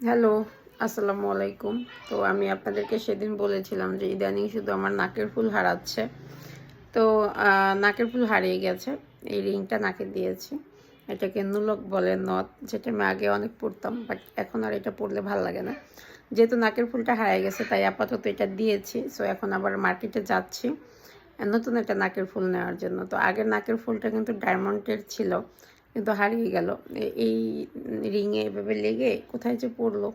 Hello, আসসালামু আলাইকুম। তো আমি আপনাদেরকে সেদিন বলেছিলাম যে ইদানিং শুধু আমার নাকের ফুল হারাচ্ছে। তো নাকের ফুল হারিয়ে গেছে। এই রিংটা নাকে দিয়েছি। এটাকে নুলক বলে, নথ, যেটা আমি আগে অনেক পরতাম, বাট এখন আর এটা পরলে ভালো লাগে না। যেহেতু নাকের ফুলটা হারিয়ে গেছে তাই আপাতত এটা দিয়েছি। সো এখন আবার মার্কেটে যাচ্ছি নতুন একটা নাকের ফুল নেওয়ার জন্য। তো আগের নাকের ফুলটা কিন্তু ডায়মন্ডের ছিল, কিন্তু হারিয়ে গেল। এই রিংয়ে এভাবে লেগে কোথায় যে পড়লো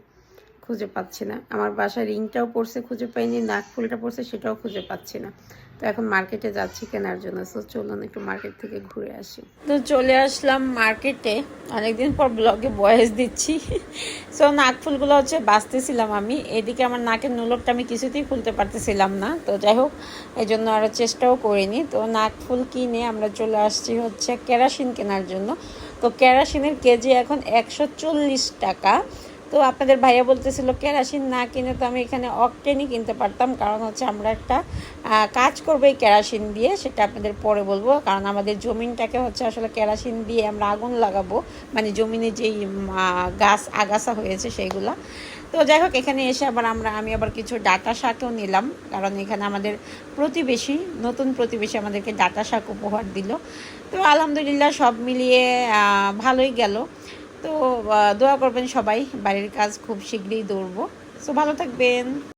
খুঁজে পাচ্ছি না। আমার বাসায় রিংটাও পড়ছে, খুঁজে পাইনি, নাক ফুলটা পড়ছে, সেটাও খুঁজে পাচ্ছি না। তো এখন মার্কেটে যাচ্ছি কেনার জন্য। সো চলুন একটু মার্কেট থেকে ঘুরে আসি। তো চলে আসলাম মার্কেটে, অনেকদিন পর ব্লগে ভয়েস দিচ্ছি। সো নাক ফুলগুলো হচ্ছে বাঁচতেছিলাম আমি, এদিকে আমার নাকের নুলকটা আমি কিছুতেই খুলতে পারতেছিলাম না। তো যাই হোক, এই জন্য আরও চেষ্টাও করিনি। তো নাক ফুল কিনে আমরা চলে আসছি হচ্ছে কেরাসিন কেনার জন্য। তো কেরাসিনের কেজি এখন 140 টাকা। তো আপনাদের ভাইয়া বলতেছিল কেরাসিন না কিনে তো আমি এখানে অকটেনই কিনতে পারতাম, কারণ হচ্ছে আমরা একটা কাজ করবো এই কেরাসিন দিয়ে, সেটা আপনাদের পরে বলবো। কারণ আমাদের জমিনটাকে হচ্ছে আসলে কেরাসিন দিয়ে আমরা আগুন লাগাবো, মানে জমিনে যেই গাছ আগাছা হয়েছে সেইগুলা। তো যাই হোক, এখানে এসে আমি আবার কিছু ডাটা শাকও নিলাম, কারণ এখানে আমাদের প্রতিবেশী, নতুন প্রতিবেশী আমাদেরকে ডাটা শাক উপহার দিল। তো আলহামদুলিল্লাহ সব মিলিয়ে ভালোই গেল। তো দোয়া করবেন সবাই, বাড়ির কাজ খুব শীঘ্রই দৌড়বো। সো ভালো থাকবেন।